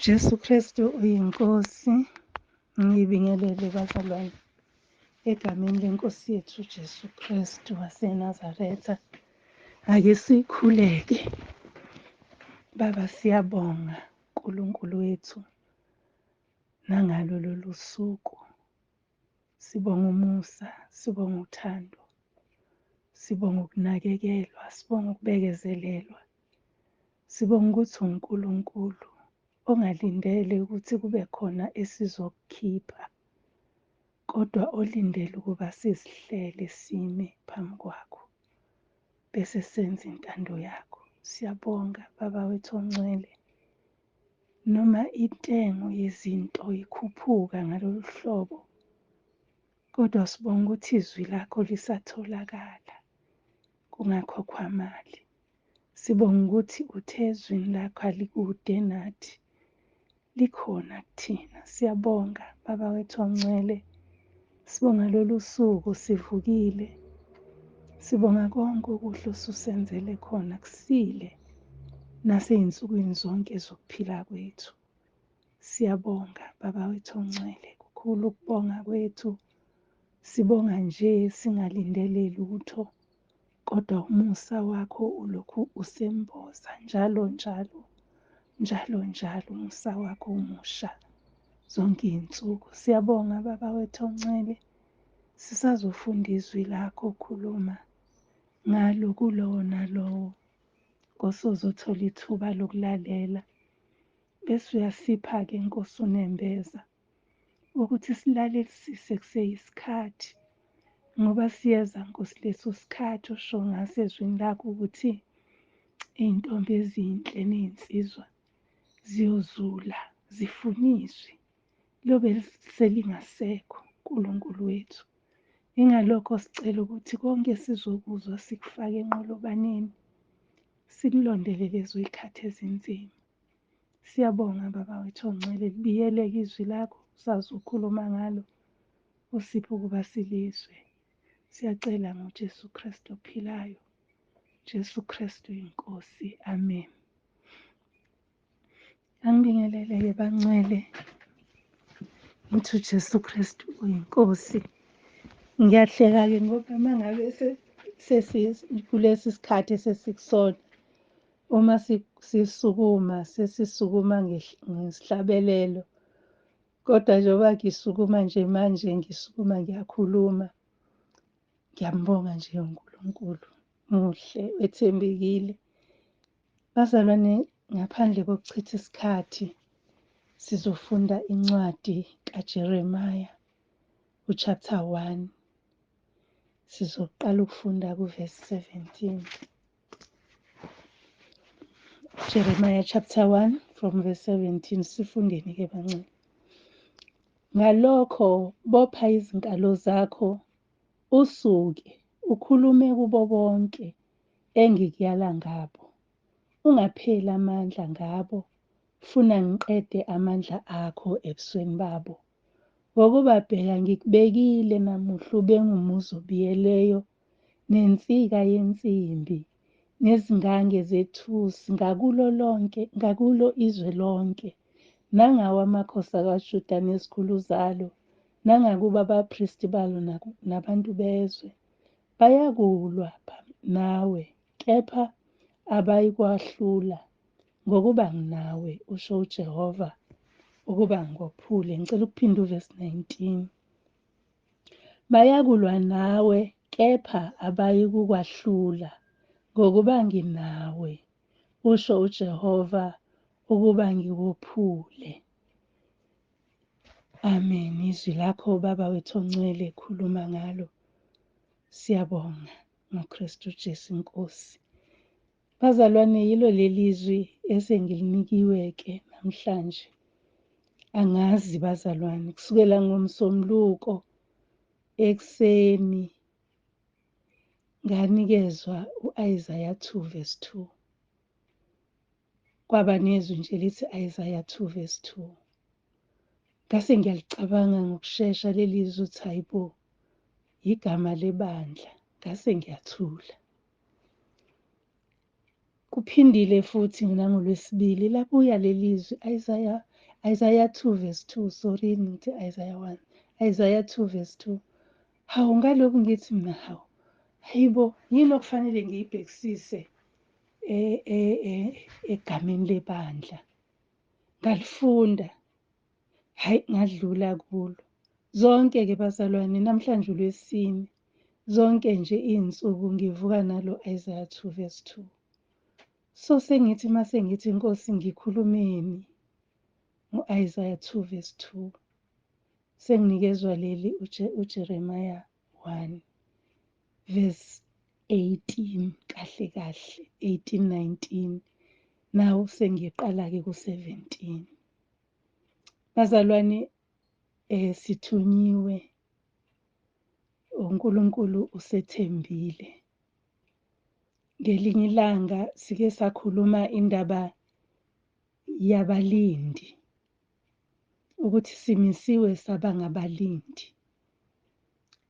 Jesu Kristu uyinkosi. Ngibingelele bazalwane egameni lenkosi yethu Jesu Kristu waseNazaretha. Ake sikhuleke. Baba, siyabonga uNkulunkulu wethu nangalo lolu suku. Sibonga umusa, sibonga uthando, sibonga ukunakekelwa, sibonga ukubekezelelwa. Sibonga ukuthi uNkulunkulu ongalindele ukuthi kube khona esizokukhipha, kodwa olindele ukuba sizihlele sime phambi kwakho bese senza intando yakho. Siyabonga Baba wethu ongcwele, noma intengo yezinto ikhuphuka ngalolu hlobo, kodwa sibonga ukuthi izwi lakho lisatholakala, kungakhokhwa mali. Sibonga ukuthi uthe ezwini lakho alikude nathi, likhona kuthina. Siyabonga Baba wethu ongcwele, sibonga lolu suku sivukile, sibonga konke okuhle osusenzele khona kusile nasey'nsukwini zonke zokuphila kwethu. Siyabonga Baba wethu ongcwele, kukhulu ukubonga kwethu. Sibonga nje singalindele lutho, kodwa umusa wakho ulokhu usemboza njalo njalo, njalo njalo umusa wakho umusha zonke iy'nsuku. Siyabonga Baba wethu ongcwele, sisazofunda izwi lakho khuluma ngalo kulowo nalowo ngosozothola ithuba lokulalela. Bese uyasipha-ke Nkosi unembeza ukuthi silalelisise kuseyisikhathi, ngoba siyeza Nkosi leso sikhathi osho ngaso ezwini lakho ukuthi iy'ntombi ezinhle ney'nsizwa ziyozula zifuniswe. Lobe selingasekho uNkulunkulu wethu. Ingalokho sicela ukuthi konke sizokuzwa sikufake enqolobaneni, sikulondele lezo y'khathi ezinzima. Siyabonga Baba wethu ongcwele, libiyeleke izwi lakho, sazi ukhuluma ngalo, usipho ukuba silizwe. Siyacela ngoJesu Kristu ophilayo. Jesu Kristu inkosi. Amen. Angibingelele-ke bangcwele, ngithi uJesu Kristu uyinkosi. Ngiyahleka-ke ngoba uma ngabe kulesi sikhathi esesikusona, uma sesisukuma ngesihlabelelo, kodwa njengoba ngisukuma nje manje, ngisukuma ngiyakhuluma. Ngiyambonga nje uNkulunkulu, muhle, wethembekile. Bazalwane, ngaphandle kokuchitha isikhathi, sizofunda incwadi kaJeremaya, uchapter 1. Sizoqala ukufunda kuvesi 17. Jeremiah chapter 1 from verse 17. Sifundeni-ke bancane. Ngalokho bopha izinkalo zakho, usuke ukhulume kubo bonke engikuyala ngabo. Ungapheli amandla ngabo, funa ngiqede amandla akho ebusweni babo. Ngokuba bheka ngikubekile namuhla ube ngumuzi obiyeleyo, nensika yensimbi, nezingange zethusi ngakulo izwe lonke, nangawo amakhosi akaJuda nezikhulu zalo, nangakuba abaphristi balo nabantu bezwe. Bayakulwa nawe, kepha abayikwahlula, ngokuba nginawe, usho uJehova, ukuba ngibophule. Ngicela ukuphinde uvesi 19. Bayakulwa nawe, kepha abayikukwahlula, ngokuba nginawe, usho uJehova, ukuba ngibophule. Amen. Izwi lakho Baba wethu ongcwele, khuluma ngalo. Siyabonga ngoKristu Jesu inkosi. Bazalwane, yilo leli zwi esengilinikiwe-ke namhlanje. Angazi bazalwane, kusukela ngoMsombuluko ekuseni nganikezwa u-Isaiah 2 verse 2. Kwaba nezwi nje lithi Isaiah 2 verse 2. Ngase ngiyalicabanga ngokushesha leli zwi uthi hayibo, igama lebandla. Ngase ngiyathula. Kuphindile futhi nangoLwesibili labuya leli zwi Isaiah Isaiah 2 verse 2, sorry ngithi Isaiah 1. Isaiah 2 verse 2. Hawu ngalokhu ngithi mina hawu. Hayibo, yini okufanele ngiyibhekisise egameni lebandla. Ngalifunda. Hayi ngadlula kulo. Zonke-ke bazalwane namhlanje uLwesine. Zonke nje iy'nsuku ngivuka nalo Isaiah 2 verse 2. So sengithi mase ngithi Nkosi ngikhulumeni ngo-Isaiah 2 verse 2. Senginikezwa leli uJeremiah 1 verse 18 kahle kahle 18-19. Nawu sengiqala-ke ku-17. Bazalwane sithunyiwe uNkulunkulu usethembile. Ngelinye ilanga sike sakhuluma indaba yabalindi ukuthi simisiwe saba ngabalindi.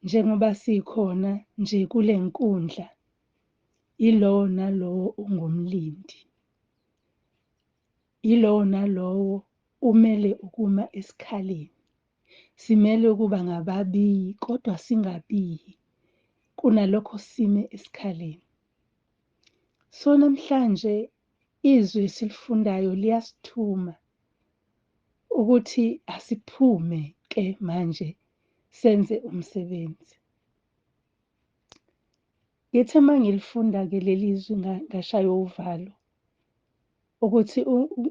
Njengoba sikhona nje kule nkundla ilowo nalowo ungumlindi. Ilowo nalowo umele ukuma esikhaleni. Simele ukuba ngababiyi kodwa singabiyi kunalokho sime esikhaleni. So namhlanje izwi esilifundayo liyasithuma ukuthi asiphume ke manje senze umsebenzi. Ngithe mangilifunda-ke leli zwi ngashaya uvalo ukuthi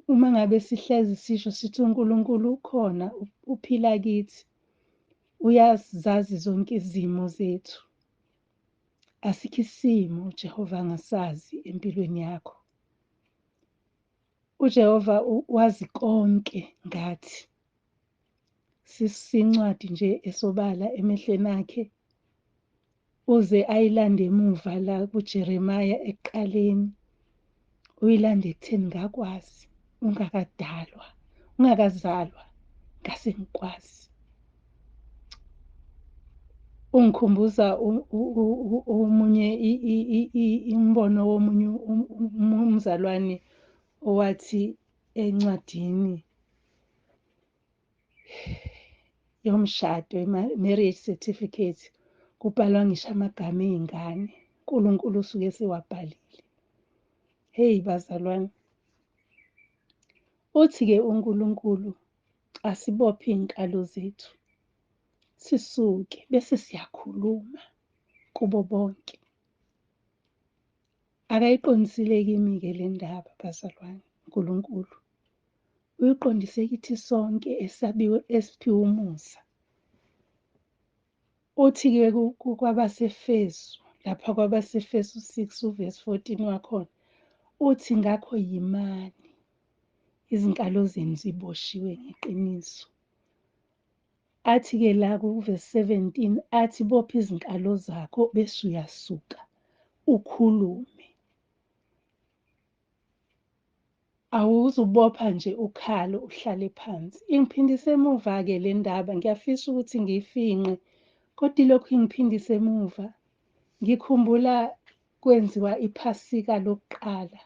uma ngabe sihlezi sisho sithi uNkulunkulu ukhona uphila kithi, uyazazi zonke izimo zethu. Asikho isimo uJehova angasazi empilweni yakho. uJehova wazi konke ngathi. Sincwadi nje esobala emehlweni akhe uze ayilande emuva la kuJeremiah ekuqaleni. Uyilande ekutheni ngakwazi ungakazalwa ngase ngikwazi. Ungikhumbuza omunye imbono womunye umzalwane owathi encwadini yomshado, marriage certificate, kubhalwa ngisho amagama ey'ngane. uNkulunkulu usuke sewabhalile. Hey bazalwane, uthi-ke uNkulunkulu asibophe iy'nkalo zethu sisuke bese siyakhuluma kubo bonke. Akayiqondisile kimi-ke le ndaba bazalwane. uNkulunkulu uyiqondise kithi sonke esiphiwe umusa. Uthi-ke kwabaseFesu, lapha kwabaseFesu 6 uverse 14 wakhona, uthi ngakho yimani izinkalo zenu ziboshiwe ngeqiniso. Athi-ke la kuverse 17 athi bopha izinkalo zakho bese uyasuka ukhulume. Awuzubopha nje ukhalo uhlale phansi. Ingiphindise emuva-ke le ndaba, ngiyafisa ukuthi ngiyifinqe, kodwa ilokhu ingiphindise emuva. Ngikhumbula kwenziwa iphasika lokuqala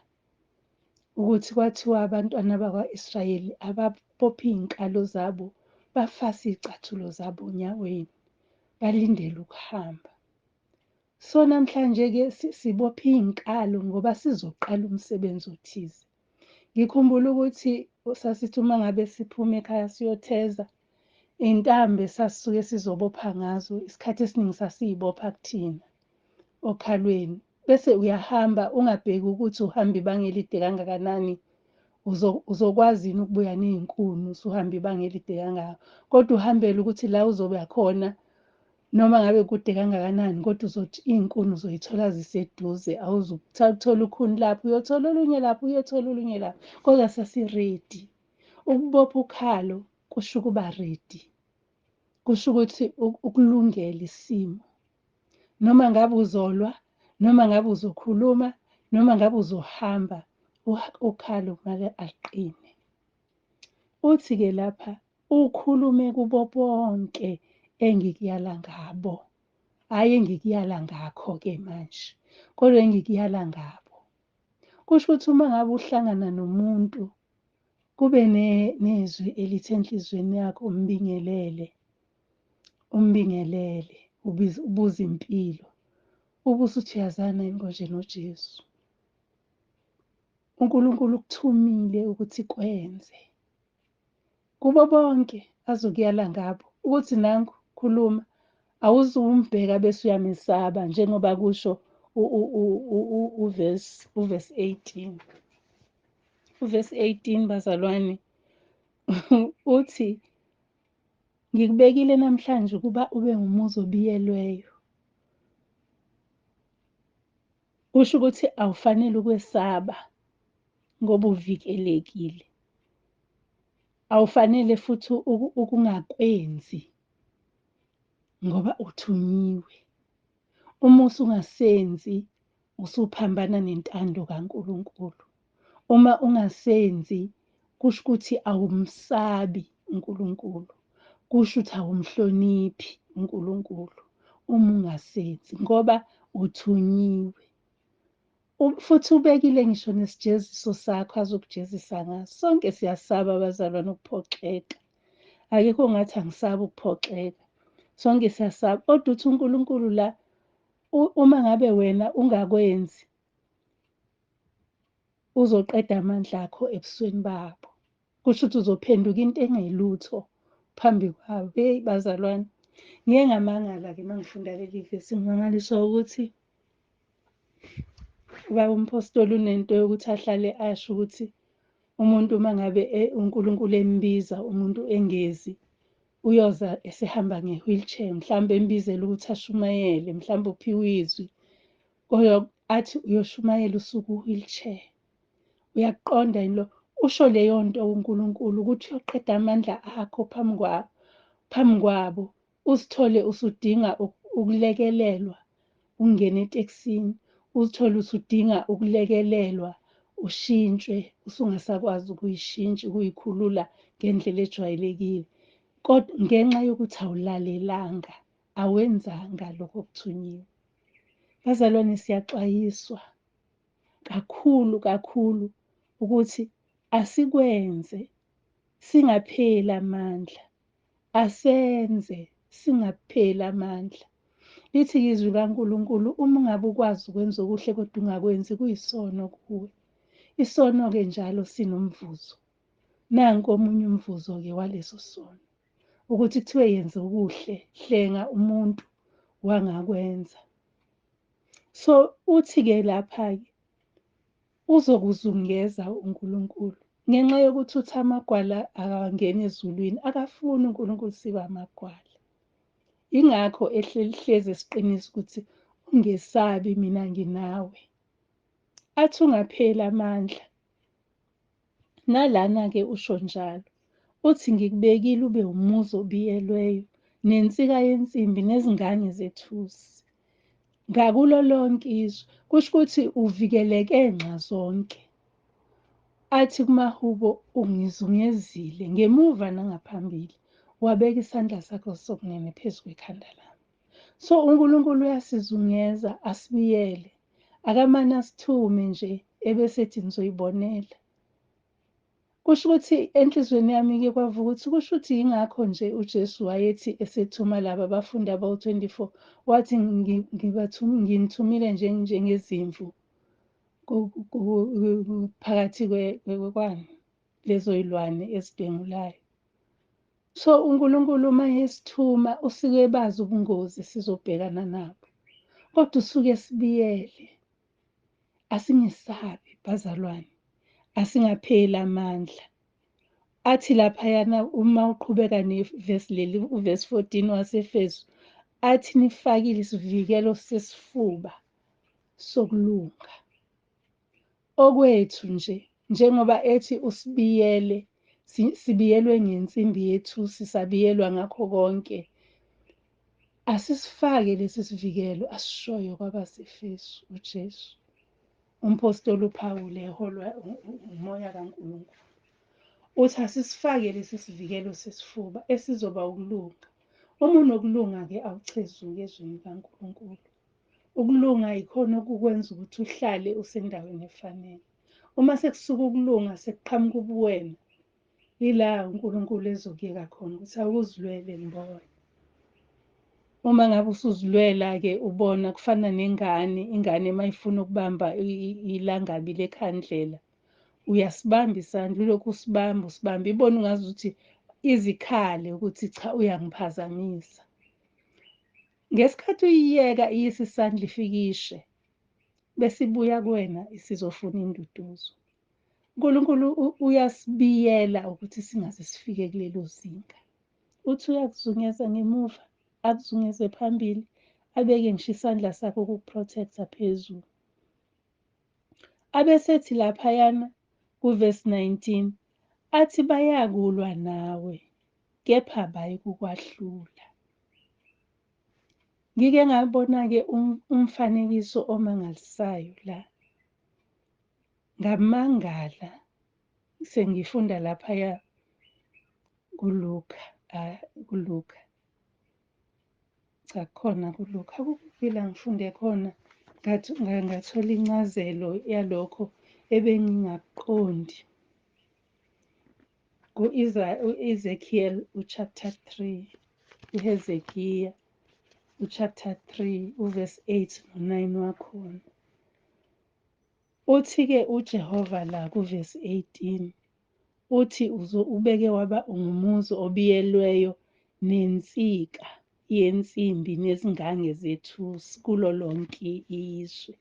ukuthi kwathiwa abantwana bakwa-Israyeli ababophe iy'nkalo zabo, bafase iy'cathulo zabo onyaweni, balindele ukuhamba. So namhlanje-ke sibophe iy'nkalo ngoba sizoqala umsebenzi othize. Ngikhumbula ukuthi sasithi uma ngabe siphuma ekhaya siyotheza, iy'ntambi sasisuke sizobopha ngazo, isikhathi esiningi sasiy'bopha kuthina okhalweni. Bese uyahamba ungabheki ukuthi uhamba ibanga elide kangakanani, uzokwazi yini ukubuya ney'nkuni usuhamba ibanga elide kangaka. Kodwa uhambele ukuthi la uzoba khona noma ngabe kude kangakanani, kodwa uzothi iy'nkuni uzoyithola ziseduze. Awuzuthola ukhuni lapho, uyothola olunye lapho, uyothola olunye lapho. Kodwa sasi-ready. Ukubopha ukhalo kusho ukuba ready. Kusho ukuthi ukulungela isimo. Noma ngabe uzolwa, noma ngabe uzokhuluma, noma ngabe uzohamba, ukhalo kumele aqine. Uthi-ke lapha ukhulume kubo bonke engikuyala ngabo. Hhayi engikuyala ngakho-ke manje, kodwa engikuyala ngabo. Kusho ukuthi uma ngabe uhlangana nomuntu kube nezwi elithi enhlizweni yakho umbingelele, ubuze impilo, ubuse uthi yazana inkonje noJesu. uNkulunkulu ukuthumile ukuthi kwenze. Kubo bonke azokuyala ngabo, ukuthi nangu khuluma, awuzumbheka bese uyamesaba njengoba kusho uverse 18. Uverse 18 bazalwane uthi ngikubekile namhlanje ukuba ube umuzi obiyelweyo. Kusho ukuthi awufanele ukwesaba ngoba uvikelekile. Awufanele futhi ukungakwenzi ngoba uthunyiwe. Uma usungasenzi usuphambana nentando kaNkulunkulu. Uma ungasenzi kusho ukuthi awumsabi uNkulunkulu. Kusho ukuthi awumhloniphi uNkulunkulu uma ungasenzi ngoba uthunyiwe. Futhi ubekile ngisho nesijeziso sakho azokujezisa ngaso. Sonke siyasaba abazalwane ukuphoxeka. Akekho ngathi angisabi ukuphoxeka. Sonke siyasaba. Kodwa uthi uNkulunkulu la uma ngabe wena ungakwenzi uzoqeda amandla akho ebusweni babo. Kusho ukuthi uzophenduka into engelutho phambi kwabo. Hey bazalwane, ngike ngamangala-ke uma ngifunda leli vesi, ngimangaliswa ukuthi ubaba umpostoli unento yokuthi ahlale asho ukuthi umuntu uma ngabe uNkulunkulu embiza umuntu engezi, uyoza esehamba nge-wheelchair, mhlawumbe embizele ukuthi ashumayele, mhlawumbe uphiwe izwi, kodwa athi uyoshumayela usuku wheelchair. Uyakuqonda yini lo? Usho leyo nto uNkulunkulu ukuthi uyoqeda amandla akho phambi kwabo, uzithole usudinga ukulekelelwa, ungene etekisini, uzithole usudinga ukulekelelwa, ushintshwe, usungasakwazi ukuyishintsha, ukuyikhulula ngendlela ejwayelekile. Kodwa ngenxa yokuthi awulalelanga, awenzanga lokho okuthunyiwe. Bazalwane, siyaxwayiswa kakhulu ukuthi asikwenze singapheli amandla. Asenze singapheli amandla. Lithi izwi kaNkulunkulu, uma ungabe ukwazi ukwenza okuhle kodwa ungakwenzi, kuyisono kuwe. Isono-ke njalo sinomvuzo. Nanku omunye umvuzo-ke waleso sono, ukuthi kuthiwe yenze okuhle, hlenga umuntu wangakwenza. So uthi-ke lapha-ke uzokuzungeza uNkulunkulu ngenxa yokuthi uthi amagwala akangena ezulwini, akafuni uNkulunkulu sibe amagwala. Ingakho hlezi esiqinisa ukuthi ungesabi, mina nginawe. Athi ungapheli amandla. Nalana-ke usho njalo, uthi ngikubekile ube umuzi obiyelweyo, nensika yensimbi nezingane zethusi. Ngakulo lonke izwe, kusho ukuthi uvikeleke nxa zonke. Athi kumahubo ungizungezile, ngemuva nangaphambili, wabeka isandla sakho sokunene phezu kwekhanda lami. So uNkulunkulu uyasizungeza, asibiyele. Akamane asithume nje ebesethi nizoyibonela. Kusho ukuthi enhlizweni yami-ke kwavuka ukuthi kusho ukuthi yingakho nje uJesu wayethi esethuma laba abafundi abawu-24, wathi nginithumile njengezimvu phakathi kwani lezo yilwane ezidengulayo. So uNkulunkulu uma esithuma usuke bazi ubungozi sizobhekana nabo, kodwa usuke sibiyele. Asingesabi bazalwane, asingapheli amandla. Athi laphayana uma uqhubeka nevesi leli, uvesi 14 waseFesu, athi nifakile isivikelo sesifuba sokulunga. Okwethu nje, njengoba ethi usibiyele, sibiyelwe ngensimbi yethusi, sabiyelwa ngakho konke. Asisifake lesi sivikelo asishoyo kwabaseFesu uJesu. Umpostoli uPawulu eholwa umoya kaNkulunkulu. Uthi asisifake lesi sivikelo sesifuba esizoba ukulunga. Uma unokulunga-ke awuchezuki ezweni kaNkulunkulu. Ukulunga yikhona okukwenza ukuthi uhlale usendaweni efanele. Uma sekusuka ukulunga sekuqhamuka ubuwena, ila uNkulunkulu ezokuyeka khona ukuthi awuzilwele ngibona. Uma ngabe usuzilwela-ke ubona kufana nengane, ingane mayifuna ukubamba ilangabi lekhandlela, uyasibamba isandla, ulokhu usibamba usibamba, ibona ungazuthi izikhale ukuthi cha uyangiphazamisa. Ngesikhathi uyiyeka iyisa isandla ifikishe, bese ibuya kuwena isizofuna induduzo. uNkulunkulu uyasibiyela ukuthi singaze sifike kulelo zinga. Uthi uyakuzungeza ngemuva, akuzungeze phambili, abeke ngisho isandla sakhe ukukuprotecta phezulu. Abesethi laphayana kuvesi 19, athi bayakulwa nawe, kepha bayikukwahlula. Ngike ngabona-ke umfanekiso omangalisayo la. Ngamangala, sengifunda laphaya kuLuka, cha khona kuLuka, akukuphi la ngifunde khona ngathola incazelo yalokho ebengingakuqondi. Ezekiel chapter 3, uHezekiya chapter 3 uvesi 8 no-9 wakhona. Uthi-ke uJehova la kuvesi 18, uthi ubeke waba ngumuzi obiyelweyo nensika yensimbi nezingange zethusi kulo lonke izwe.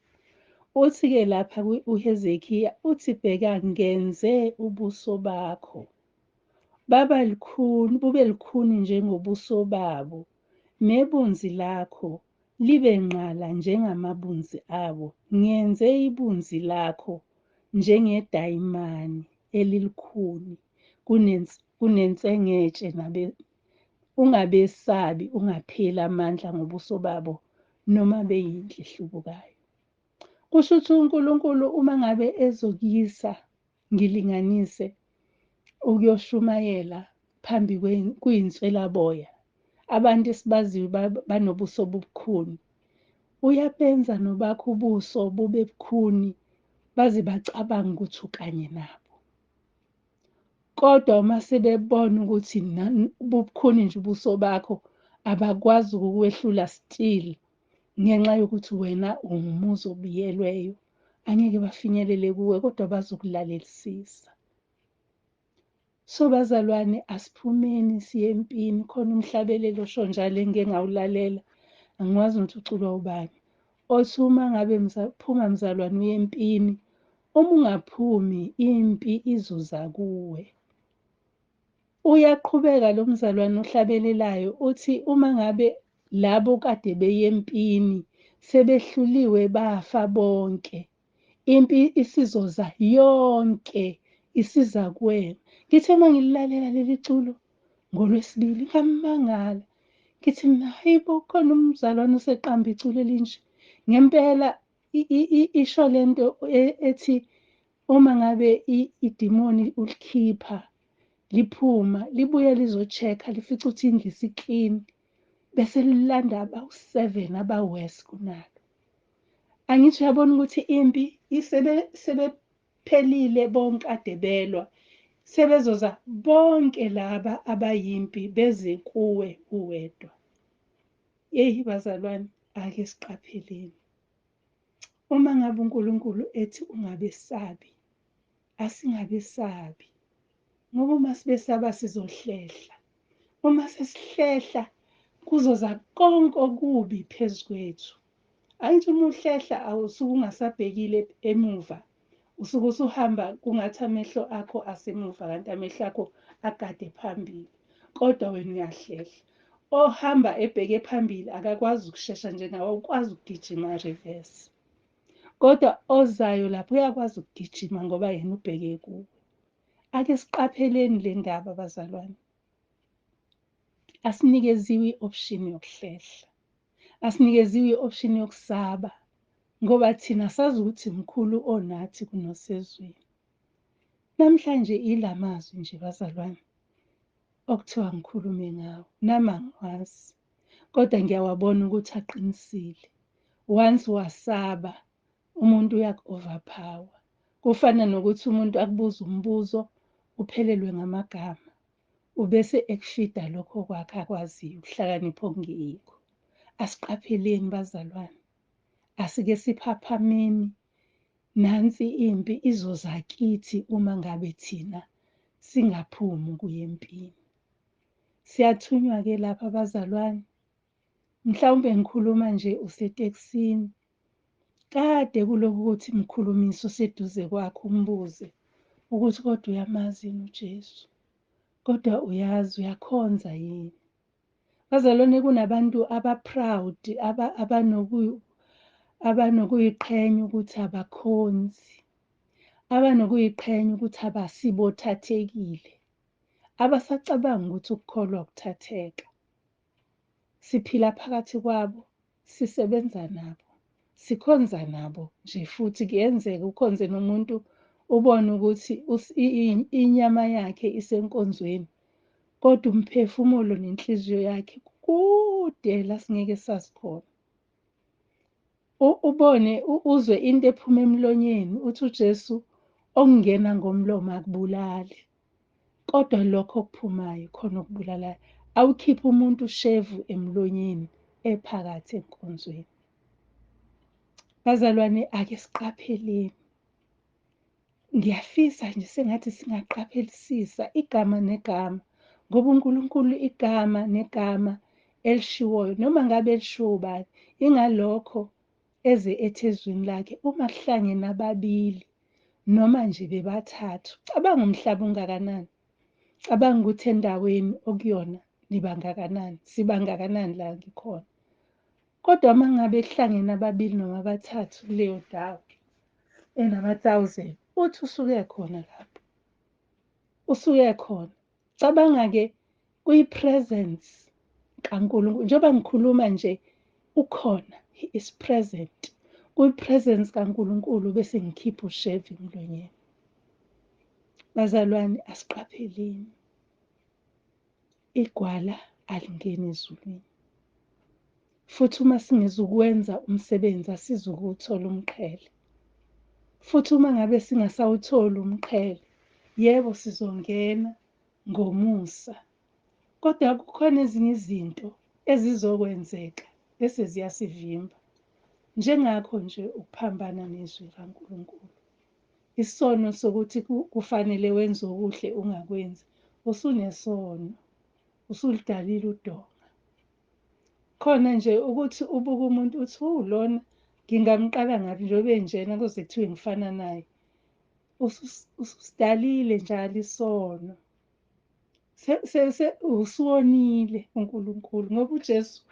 Uthi-ke lapha uHezekiya uthi bheka ngenze ubuso bakho bube lukhuni njengobuso babo, nebunzi lakho libe nqala njengamabunzi abo. Ngenze ibunzi lakho njengedayimani elilukhuni kunensengetshe, ungabesabi, ungapheli amandla ngobuso babo, noma beyinhle ehlubukayo. Kusho ukuthi uNkulunkulu uma ngabe ezokuyisa ngilinganise ukuyoshumayela phambi kuyinswelaboya, abantu esibaziyo banobuso bubukhuni, uyabenza nobakho ubuso bube bukhuni baze bacabanga ukuthi ukanye nabo. Kodwa uma sebebona ukuthi bubukhuni nje ubuso bakho, abakwazi ukukwehlula still ngenxa yokuthi wena ungumuzi obiyelweyo, angeke bafinyelele kuwe kodwa bazokulalelisisa. So bazalwane, asiphumeni siye empini. Khona umhlabelelo osho njalo engike ngawulalela, angiwazi ukuthi uculwa ubani, othi uma ngabe phuma mzalwane uye empini, uma ungaphumi impi izoza kuwe. Uyaqhubeka lo mzalwane ohlabelelayo uthi uma ngabe labo kade beye empini sebehluliwe bafa bonke, impi isizoza yonke isiza kuwena. Ngithe uma ngililalela leli culo ngoLwesibili ngamangala, ngithi hayibo, khona umzalwane oseqamba iculo elinje. Ngempela isho lento ethi uma ngabe idimoni ulikhipha liphuma, libuye lizo-check-a lifice ukuthi indlu isiklini, bese lilanda abawu-7 aba-worse kunalo. Angithi uyabona ukuthi impi sebephelile bonke ade belwa, sebezoza bonke laba abayimpi beze kuwe uwedwa. Yeyi bazalwane, ake siqapheleni. Uma ngabe uNkulunkulu ethi ungabesabi, asingabesabi. Ngoba uma sibesaba sizohlehla. Uma sesihlehla kuzoza konke okubi phezu kwethu. Angithi uma uhlehla awusuke ungasabhekile emuva, usuke usuhamba kungathi amehlo akho asemuva kanti amehlo akho agade phambili, kodwa wena uyahlehla. Ohamba ebheke phambili akakwazi ukushesha njengawe, awukwazi ukugijima reverse. Kodwa ozayo lapho uyakwazi ukugijima ngoba yena ubheke kuwe. Ake siqapheleni le ndaba bazalwane. Asinikeziwe i-option yokuhlehla, asinikeziwe i-option yokusaba, ngoba thina sazi ukuthi mkhulu onathi kunosezweni. Namhlanje ilamazwi nje bazalwane okuthiwa ngikhulume ngawo, nami angiwazi, kodwa ngiyawabona ukuthi aqinisile. Once wasaba, umuntu uyaku-overpower. Kufana nokuthi umuntu akubuza umbuzo, uphelelwe ngamagama, ubese ekufida lokho kwakhe akwaziyo, ukuhlakanipha okungeyikho. Asiqapheleni bazalwane, asike siphaphameni. Nansi impi izoza kithi uma ngabe thina singaphumi ukuya empini. Siyathunywa-ke lapha bazalwane. Mhlawumbe ngikhuluma nje usetekisini, kade kulokhu ukuthi mkhulumisi useduze kwakho umbuze ukuthi kodwa uyamazi yini uJesu? Kodwa uyazi, uyakhonza yini? Bazalwane, kunabantu aba-proud, abanokuyiqhenya ukuthi abakhonzi, abanokuyiqhenya ukuthi abasibothathekile, abasacabanga ukuthi ukukholwa ukuthatheka. Siphila phakathi kwabo, sisebenza nabo, sikhonza nabo nje, futhi kuyenzeka ukhonze nomuntu ubone ukuthi inyama yakhe isenkonzweni, kodwa umphefumulo nenhliziyo yakhe kude la singeke sazi khona. Ubone uzwe into ephuma emlonyeni uthi uJesu okungena ngomlomo akubulali, kodwa lokho okuphumayo khona okubulalayo. Awukhiphe umuntu ushevu emlonyeni ephakathi enkonzweni. Bazalwane, ake siqapheleni. Ngiyafisa nje sengathi singaqaphelisisa igama negama, ngoba uNkulunkulu igama negama elishiwoyo, noma ngabe lishiwo ubani, ingalokho eze ethi ezwini lakhe uma kuhlangene ababili noma nje bebathathu. Cabanga umhlaba ungakanani, cabanga ukuthi endaweni okuyona nibangakanani, sibangakanani la ngikhona. Kodwa uma ngabe kuhlangene ababili noma abathathu kuleyo ndawo enama-1,000, uthi usuke khona lapho, usuke khona. Cabanga-ke kwi-presence kaNkulunkulu, njengoba ngikhuluma nje ukhona, he is present. Kwi-presence kaNkulunkulu bese ngikhipha ushevu emlonyeni. Bazalwane, asiqapheleni. Igwala alingeni ezulwini. Futhi uma singezukwenza umsebenzi asizukuwuthola umqhele. Futhi uma ngabe singasawutholi umqhele, yebo sizongena ngomusa. Kodwa kukhona ezinye izinto ezizokwenzeka bese ziyasivimba. Njengakho nje ukuphambana nezwi kaNkulunkulu. Isono sokuthi kufanele wenze okuhle ungakwenzi, usunesono, usulidalile udonga. Khona nje ukuthi ubuke umuntu uthi lona ngingamqala ngaphi njengoba enjena kuze kuthiwe ngifana naye. Ususidalile njalo isono. Usuwonile uNkulunkulu ngoba uJesu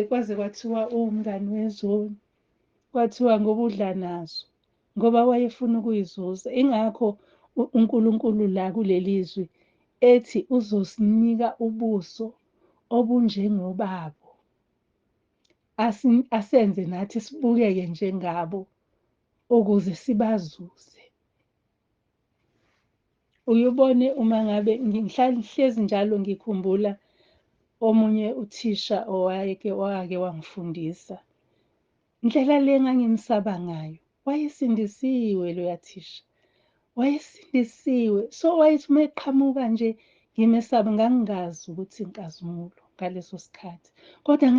kwaze kwathiwa uwumngani wezoni. Kwathiwa ngoba udla nazo, ngoba wayefuna ukuyizuza. Ingakho uNkulunkulu la kuleli zwi ethi uzosinika ubuso obunjengobabo. Asenze nathi sibukeke njengabo ukuze sibazuze. Uyubone uma ngabe ngihlezi njalo ngikhumbula omunye uthisha owake wangifundisa. Indlela le engangimsaba ngayo. Wayesindisiwe loya thisha. Wayesindisiwe. So wayethi uma eqhamuka nje ngimesaba, ngangingazi ukuthi inkazimulo ngaleso sikhathi. Kodwa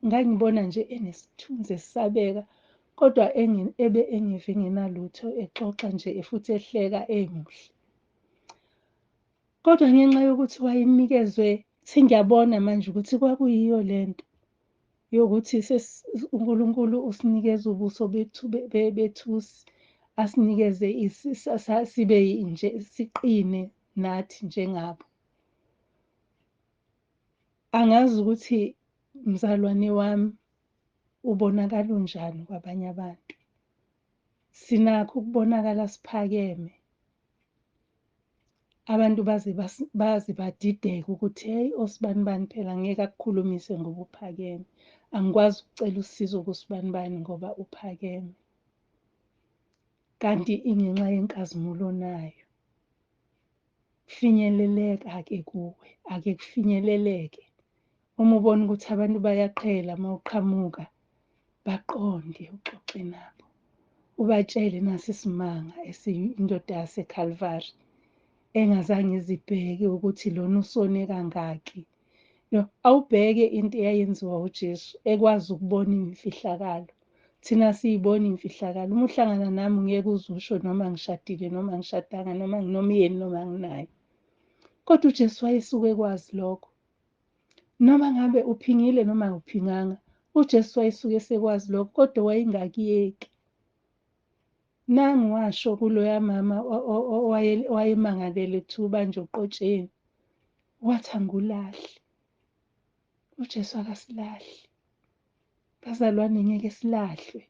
ngangibona nje enesithunzi esabeka, kodwa ebe engive ngenalutho, exoxa nje futhi ehleka emuhle. Kodwa ngenxa yokuthi wayenikezwe, sengiyabona manje ukuthi kwakuyiyo lento yokuthi uNkulunkulu usinikeza ubuso bethusi, asinikeze sibe nje siqine nathi njengabo. Angazi ukuthi mzalwane wami ubonakala unjani kwabanye abantu. Sinakho ukubonakala siphakeme. Abantu baze badideke ukuthi hey, osibanibani phela ngeke akukhulumise ngoba uphakeme. Angikwazi ukucela usizo kusibanibani ngoba uphakeme. Kanti ingenxa yenkazimulo nayo. Finyeleleka-ke kuwe, ake kufinyeleleke. Uma ubona ukuthi abantu bayaqhela uma uqhamuka, baqonde uxoxe nabo. Ubatshele nasi isimanga esiyindoda yaseCalvary. engazange izibheke ukuthi lona usone kangaki. Awubheke into eyayenziwa uJesu, ekwazi ukubona imfihlakalo. Thina siyibona imfihlakalo. Uma uhlangana nami ungeke uze usho noma ngishadile noma ngishadanga noma nginomyeni noma nginayo. Kodwa uJesu wayesuke ekwazi lokho. Noma ngabe uphingile noma awuphinganga, uJesu wayesuke esekwazi lokho, kodwa wayengakuyeki. Nangu washo kuloya mama owayemangalele kuthiwa ubanjwe uqotsheni, wathi angulahle. uJesu akasilahli. Bazalwane, ngeke silahlwe.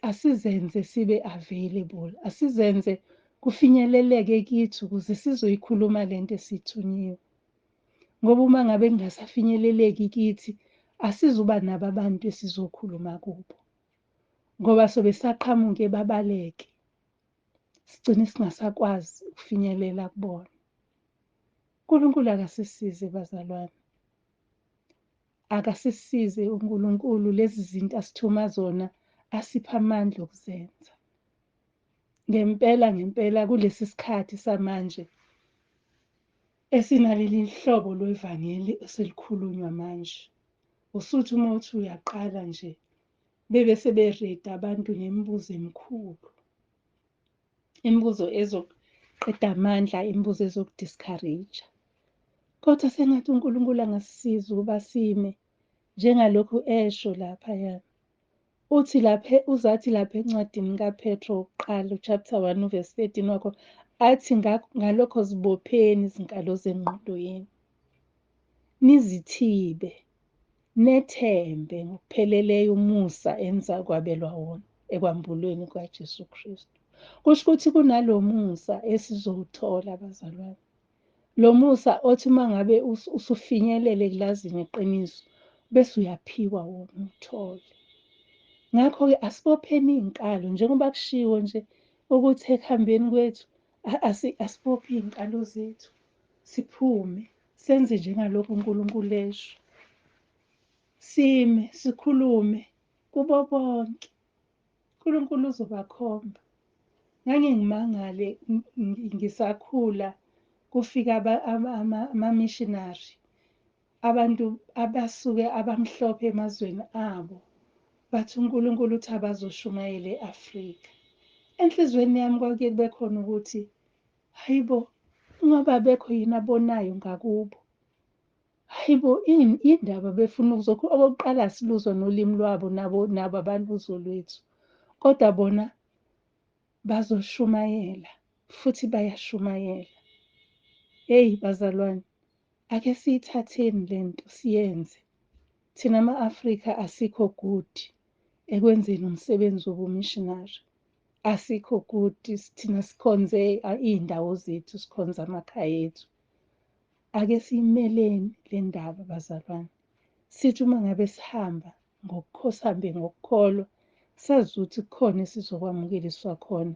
Asizenze sibe available, asizenze kufinyeleleke kithi ukuze sizoyikhuluma lento esithunyiwe. Ngoba uma ngabe kungasafinyeleleki kithi, asizuba nabo abantu esizokhuluma kubo. Ngoba sobe saqhamuke babaleke, sigcine singasakwazi ukufinyelela kubona. uNkulunkulu akasisize bazalwane. Akasisize uNkulunkulu, lezi zinto asithuma zona asipha amandla okuzenza. Ngempela kulesi sikhathi samanje esinaleli hlobo lwevangeli eselikhulunywa manje. Usuthi uma uthi uyaqala nje bebe sebereda abantu nemibuzo emikhulu. Imibuzo ezoqeda amandla, imibuzo ezokudiscourage. Kodwa sengathi uNkulunkulu angasisiza ukuba sime njengalokhu esho laphaya. Uzathi lapha encwadini kaPetro kuqala, chapter 1 verse 13 wakho, athi ngalokho zibopheni izinkalo zengqondo yenu. Nizithibe, nethembe ngokupheleleyo umusa enza kwabelwa wona ekwambulweni kwaJesu Kristu. Kusho ukuthi kunalo musa esizowuthola bazalwane. Lo musa othi uma ngabe usufinyelele kulazini iqiniso, bese uyaphiwa wona uthole. Ngakho-ke asibopheni iy'nkalo njengoba kushiwo nje ukuthi ekuhambeni kwethu asibophe iy'nkalo zethu, siphume senze njengalokhu uNkulunkulu esho. Sime sikhulume kubo bonke. uNkulunkulu uzobakhomba. Ngangimangale ngisakhula kufika ama-missionary, abantu abasuke abamhlophe emazweni abo, bathi uNkulunkulu uthi abazoshumayela e-Afrika. Enhlizweni yami kwake kube khona ukuthi, hayibo, ngoba bekho yini abonayo ngakubo. Hayibo, indaba befuna okokuqala siluzwa nolimi lwabo nabo abaluzwe lwethu. Kodwa bona bazoshumayela, futhi bayashumayela. Hey bazalwane, ake siyithatheni lento siyenze. Thina ama-Afrika asikho good ekwenzeni umsebenzi wobumissionary. Asikho good, thina sikhonze iy'ndawo zethu, sikhonza amakhaya ethu. Ake siyimeleni le ndaba bazalwane. Sithi uma ngabe sihamba sihambe ngokukholwa, sazi ukuthi kukhona esizokwamukeleliswa khona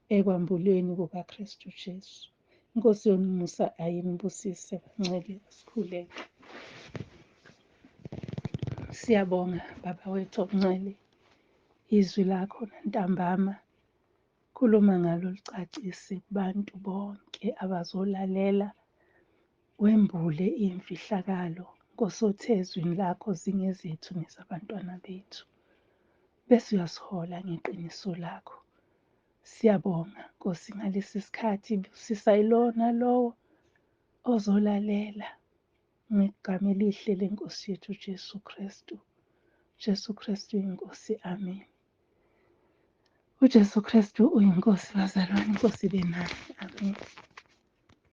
ekwambulweni kukaKristu Jesu. Inkosi yomusa ayinibusise bancele, sikhuleke. Siyabonga Baba wethu omncele, izwi lakho ntambama khuluma ngalo licacise kubantu bonke abazolalela, wembule imfihlakalo. Nkosi othe ezwini lakho zingezethu nezabantwana bethu, bese uyasihola ngeqiniso lakho. Siyabonga Nkosi ngalesi sikhathi sisayilona lowo ozolalela ngegama elihle lenkosi yethu Jesu Kristu. Jesu Kristu uyinkosi, amen. uJesu Kristu uyinkosi bazalwane, inkosi ibe nani, amen.